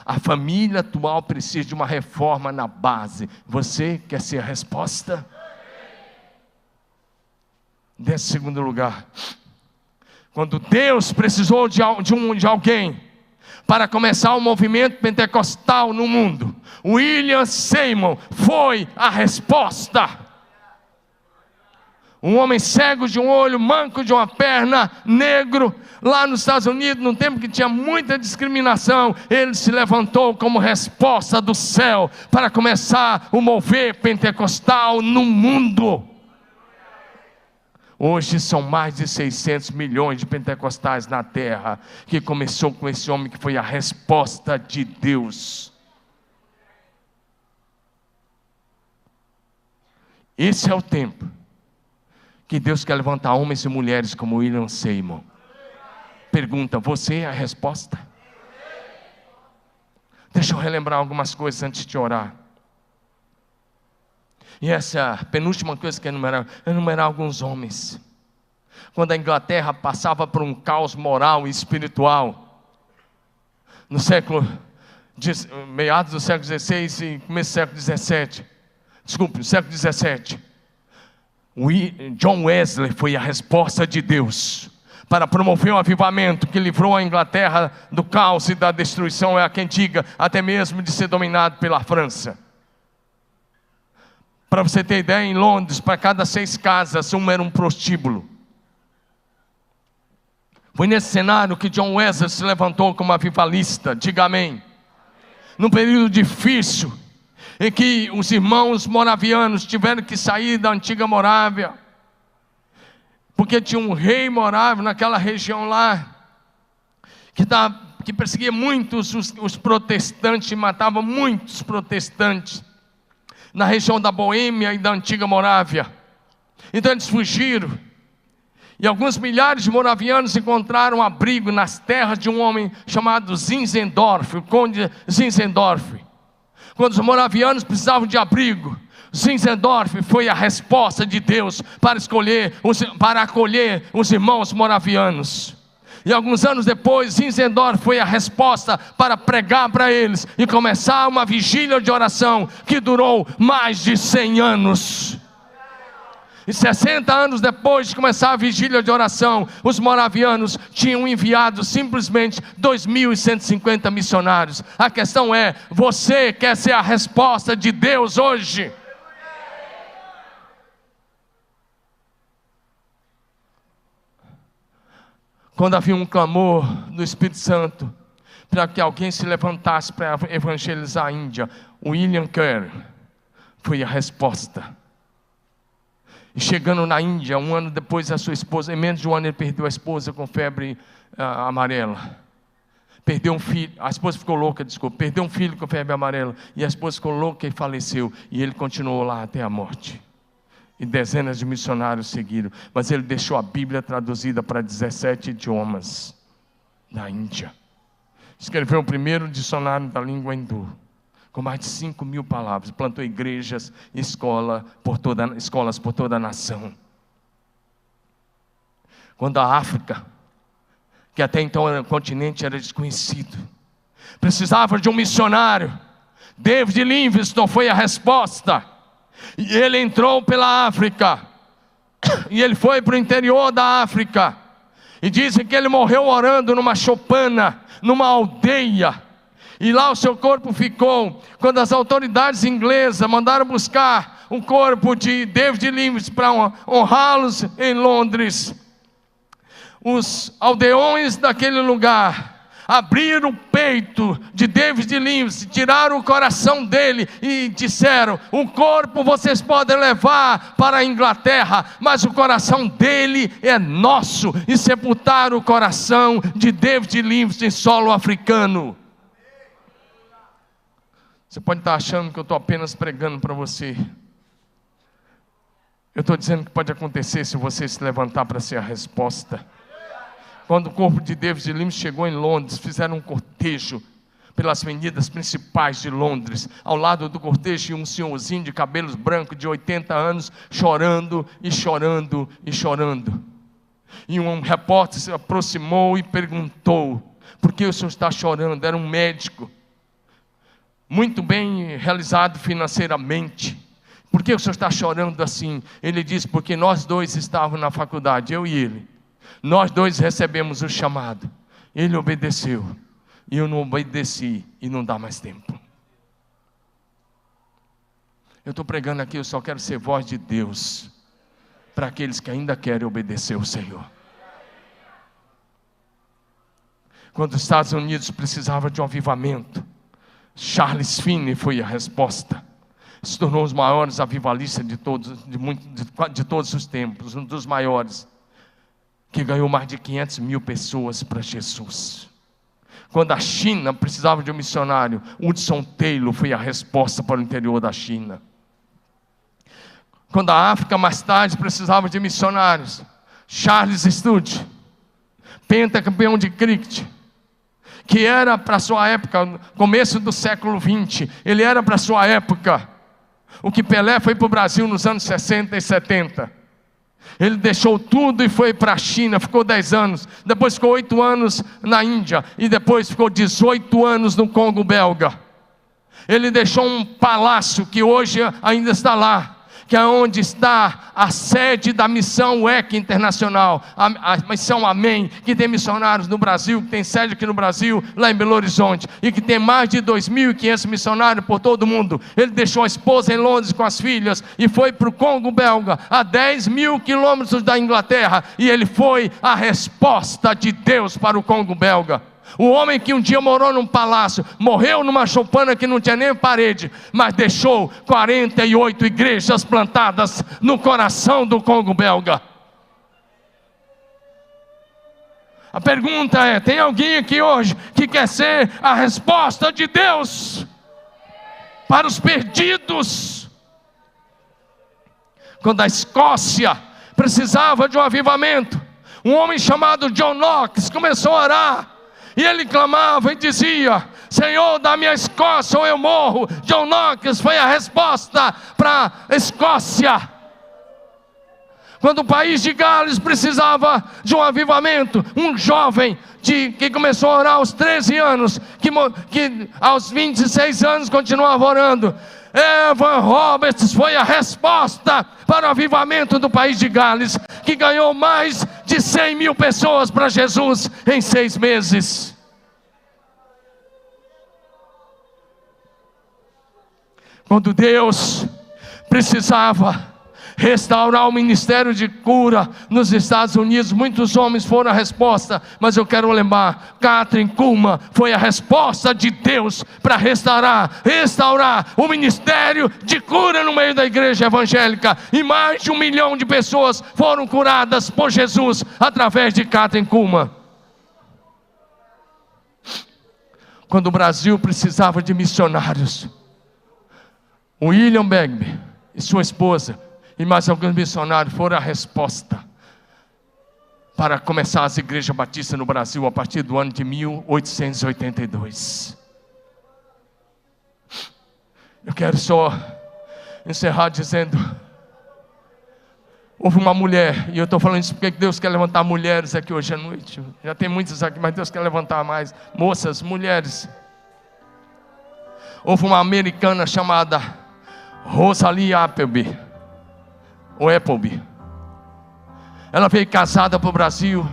A família atual precisa de uma reforma na base. Você quer ser a resposta? Desse segundo lugar, quando Deus precisou de alguém para começar o movimento pentecostal no mundo, William Seymour foi a resposta. Um homem cego de um olho, manco de uma perna, negro, lá nos Estados Unidos, num tempo que tinha muita discriminação, ele se levantou como resposta do céu para começar o mover pentecostal no mundo. Hoje são mais de 600 milhões de pentecostais na terra, que começou com esse homem que foi a resposta de Deus. Esse é o tempo que Deus quer levantar homens e mulheres como William Seymour. Pergunta: você é a resposta? Deixa eu relembrar algumas coisas antes de orar. E essa penúltima coisa que enumerar alguns homens. Quando a Inglaterra passava por um caos moral e espiritual, no século meados do século XVI e começo do século XVII. Desculpe, século XVII. John Wesley foi a resposta de Deus para promover um avivamento que livrou a Inglaterra do caos e da destruição, é a quem diga, até mesmo de ser dominado pela França. Para você ter ideia, em Londres, para cada 6 casas, uma era um prostíbulo. Foi nesse cenário que John Wesley se levantou como avivalista, diga amém. Num período difícil, em que os irmãos moravianos tiveram que sair da antiga Morávia, porque tinha um rei morávio naquela região lá, que perseguia muitos os protestantes, matava muitos protestantes, na região da Boêmia e da antiga Morávia. Então eles fugiram, e alguns milhares de moravianos encontraram abrigo nas terras de um homem chamado Zinzendorf, o conde Zinzendorf. Quando os moravianos precisavam de abrigo, Zinzendorf foi a resposta de Deus para acolher os irmãos moravianos. E alguns anos depois, Zinzendorf foi a resposta para pregar para eles e começar uma vigília de oração que durou mais de 100 anos. E 60 anos depois de começar a vigília de oração, os moravianos tinham enviado simplesmente 2.150 missionários. A questão é, você quer ser a resposta de Deus hoje? Quando havia um clamor do Espírito Santo para que alguém se levantasse para evangelizar a Índia, William Carey foi a resposta. E chegando na Índia, um ano depois, a sua esposa, em menos de um ano ele perdeu a esposa com febre amarela. Perdeu um filho, a esposa ficou louca, perdeu um filho com febre amarela, e a esposa ficou louca e faleceu, e ele continuou lá até a morte. E dezenas de missionários seguiram, mas ele deixou a Bíblia traduzida para 17 idiomas da Índia. Escreveu o primeiro dicionário da língua hindu, com mais de 5.000 palavras, plantou igrejas e escolas por toda a nação. Quando a África, que até então era um continente, era desconhecido, precisava de um missionário, David Livingstone foi a resposta, e ele entrou pela África, e ele foi para o interior da África, e dizem que ele morreu orando numa choupana, numa aldeia, e lá o seu corpo ficou. Quando as autoridades inglesas mandaram buscar um corpo de David Livingstone para honrá-los em Londres, os aldeões daquele lugar abriram o peito de David Livingstone, tiraram o coração dele e disseram: o corpo vocês podem levar para a Inglaterra, mas o coração dele é nosso. E sepultaram o coração de David Livingstone em solo africano. Você pode estar achando que eu estou apenas pregando para você. Eu estou dizendo que pode acontecer se você se levantar para ser a resposta. Quando o corpo de David Livingstone chegou em Londres, fizeram um cortejo pelas avenidas principais de Londres. Ao lado do cortejo tinha um senhorzinho de cabelos brancos de 80 anos, chorando e chorando e chorando. E um repórter se aproximou e perguntou: por que o senhor está chorando? Era um médico, muito bem realizado financeiramente. Por que o senhor está chorando assim? Ele disse: porque nós dois estávamos na faculdade, eu e ele. Nós dois recebemos o chamado. Ele obedeceu, e eu não obedeci, e não dá mais tempo. Eu estou pregando aqui, eu só quero ser voz de Deus para aqueles que ainda querem obedecer o Senhor. Quando os Estados Unidos precisavam de um avivamento, Charles Finney foi a resposta. Se tornou um dos maiores avivalistas de todos os tempos, um dos maiores, que ganhou mais de 500.000 pessoas para Jesus. Quando a China precisava de um missionário, Hudson Taylor foi a resposta para o interior da China. Quando a África mais tarde precisava de missionários, Charles Studd, pentacampeão de cricket, que era para a sua época, começo do século XX, ele era para a sua época o que Pelé foi para o Brasil nos anos 60 e 70. Ele deixou tudo e foi para a China, ficou 10 anos, depois ficou 8 anos na Índia, e depois ficou 18 anos no Congo belga. Ele deixou um palácio que hoje ainda está lá, que é onde está a sede da missão WEC Internacional, a missão Amém, que tem missionários no Brasil, que tem sede aqui no Brasil, lá em Belo Horizonte, e que tem mais de 2.500 missionários por todo o mundo. Ele deixou a esposa em Londres com as filhas, e foi para o Congo belga, a 10.000 quilômetros da Inglaterra, e ele foi a resposta de Deus para o Congo belga. O homem que um dia morou num palácio, morreu numa choupana que não tinha nem parede, mas deixou 48 igrejas plantadas no coração do Congo belga. A pergunta é: tem alguém aqui hoje que quer ser a resposta de Deus para os perdidos? Quando a Escócia precisava de um avivamento, um homem chamado John Knox começou a orar. E ele clamava e dizia: Senhor, da minha Escócia ou eu morro. John Knox foi a resposta para a Escócia. Quando o país de Gales precisava de um avivamento, um jovem que começou a orar aos 13 anos, que aos 26 anos continuava orando, Evan Roberts foi a resposta para o avivamento do país de Gales, que ganhou mais de 100.000 pessoas para Jesus em 6 meses. Quando Deus precisava restaurar o ministério de cura nos Estados Unidos, muitos homens foram a resposta, mas eu quero lembrar, Kathryn Kuhlman foi a resposta de Deus para restaurar o ministério de cura no meio da igreja evangélica, e mais de 1 milhão de pessoas foram curadas por Jesus através de Kathryn Kuhlman. Quando o Brasil precisava de missionários, William Begbie e sua esposa e mais alguns missionários foram a resposta para começar as igrejas batistas no Brasil a partir do ano de 1882. Eu quero só encerrar dizendo: houve uma mulher, e eu estou falando isso porque Deus quer levantar mulheres aqui hoje à noite. Já tem muitas aqui, mas Deus quer levantar mais moças, mulheres. Houve uma americana chamada Rosalie Appleby. Ela veio casada para o Brasil,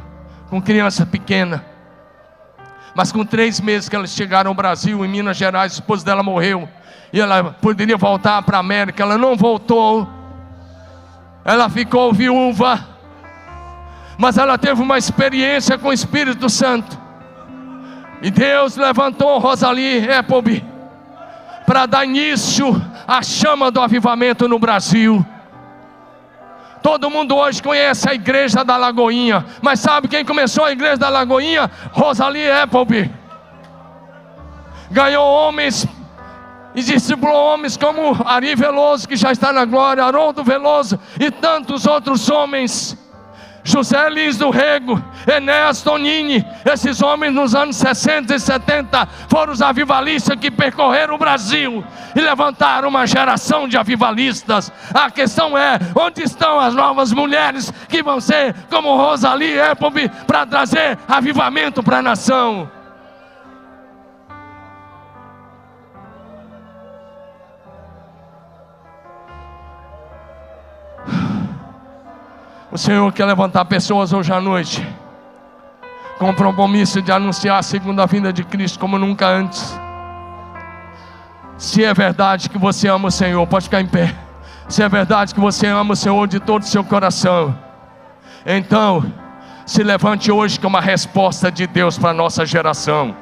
com criança pequena, mas com 3 meses que elas chegaram ao Brasil, em Minas Gerais, a esposa dela morreu, e ela poderia voltar para a América. Ela não voltou, ela ficou viúva, mas ela teve uma experiência com o Espírito Santo, e Deus levantou Rosalie Appleby para dar início à chama do avivamento no Brasil. Todo mundo hoje conhece a igreja da Lagoinha, mas sabe quem começou a igreja da Lagoinha? Rosalie Appleby. Ganhou homens e discipulou homens como Ari Veloso, que já está na glória, Haroldo Veloso e tantos outros homens, José Lins do Rego, Enéas Tonini. Esses homens nos anos 60 e 70 foram os avivalistas que percorreram o Brasil e levantaram uma geração de avivalistas. A questão é: onde estão as novas mulheres que vão ser como Rosalie Appleby para trazer avivamento para a nação? O Senhor quer levantar pessoas hoje à noite com o compromisso de anunciar a segunda vinda de Cristo como nunca antes. Se é verdade que você ama o Senhor, pode ficar em pé. Se é verdade que você ama o Senhor de todo o seu coração, então se levante hoje como uma resposta de Deus para a nossa geração.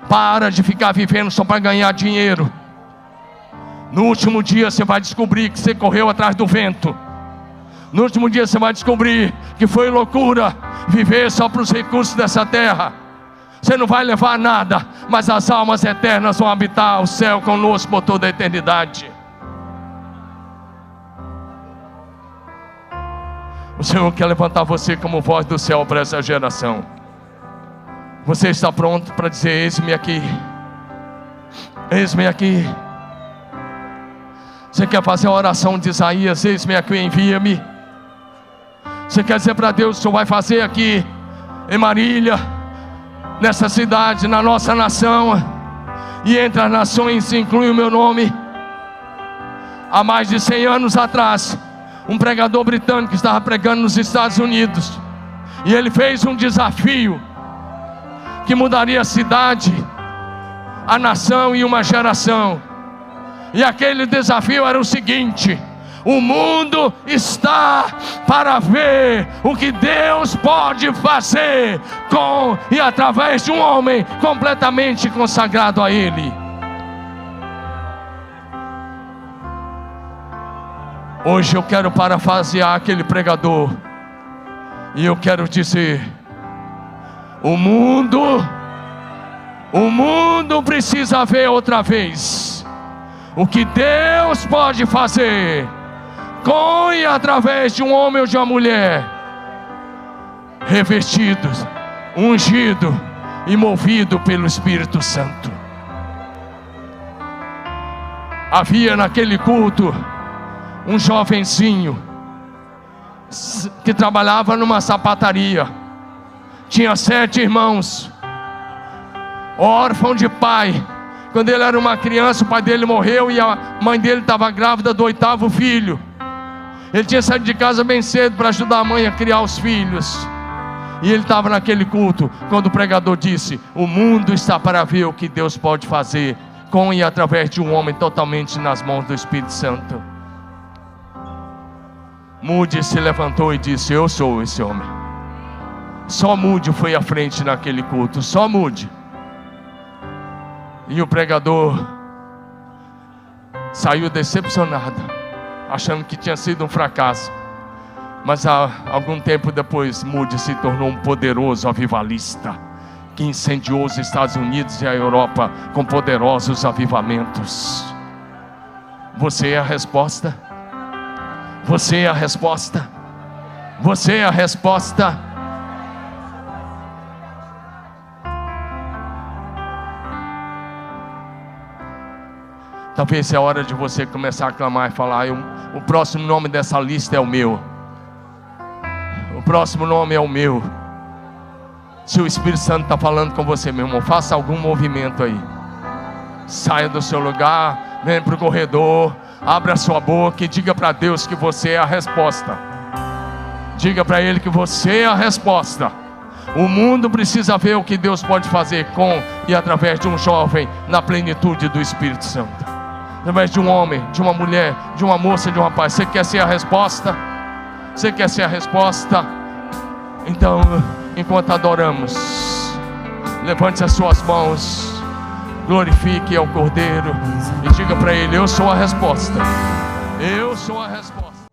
Para de ficar vivendo só para ganhar dinheiro. No último dia você vai descobrir que você correu atrás do vento. No último dia você vai descobrir que foi loucura viver só para os recursos dessa terra. Você não vai levar nada, mas as almas eternas vão habitar o céu conosco por toda a eternidade. O Senhor quer levantar você como voz do céu para essa geração. Você está pronto para dizer: eis-me aqui, eis-me aqui? Você quer fazer a oração de Isaías? Eis-me aqui, envia-me. Você quer dizer para Deus: o Senhor vai fazer aqui em Marília, nessa cidade, na nossa nação, e entre as nações inclui o meu nome. Há mais de 100 anos atrás, um pregador britânico estava pregando nos Estados Unidos, e ele fez um desafio que mudaria a cidade, a nação e uma geração. E aquele desafio era o seguinte: o mundo está para ver o que Deus pode fazer com e através de um homem completamente consagrado a Ele. Hoje eu quero parafrasear aquele pregador, e eu quero dizer: o mundo precisa ver outra vez o que Deus pode fazer com e através de um homem ou de uma mulher revestidos, ungido e movido pelo Espírito Santo. Havia naquele culto um jovenzinho que trabalhava numa sapataria. Tinha 7 irmãos, órfão de pai. Quando ele era uma criança, o pai dele morreu e a mãe dele estava grávida do 8º filho. Ele tinha saído de casa bem cedo para ajudar a mãe a criar os filhos. E ele estava naquele culto quando o pregador disse: o mundo está para ver o que Deus pode fazer com e através de um homem totalmente nas mãos do Espírito Santo. Moody se levantou e disse: eu sou esse homem. Só Moody foi à frente naquele culto, só Moody. E o pregador saiu decepcionado, achando que tinha sido um fracasso. Mas algum tempo depois, Moody se tornou um poderoso avivalista, que incendiou os Estados Unidos e a Europa com poderosos avivamentos. Você é a resposta. Você é a resposta. Você é a resposta. Talvez é a hora de você começar a clamar e falar: o próximo nome dessa lista é o meu. O próximo nome é o meu. Se o Espírito Santo está falando com você, meu irmão, faça algum movimento aí. Saia do seu lugar, venha para o corredor, abra a sua boca e diga para Deus que você é a resposta. Diga para Ele que você é a resposta. O mundo precisa ver o que Deus pode fazer com e através de um jovem na plenitude do Espírito Santo. Através de um homem, de uma mulher, de uma moça, de um rapaz. Você quer ser a resposta? Você quer ser a resposta? Então, enquanto adoramos, levante as suas mãos, glorifique ao Cordeiro e diga para Ele: eu sou a resposta. Eu sou a resposta.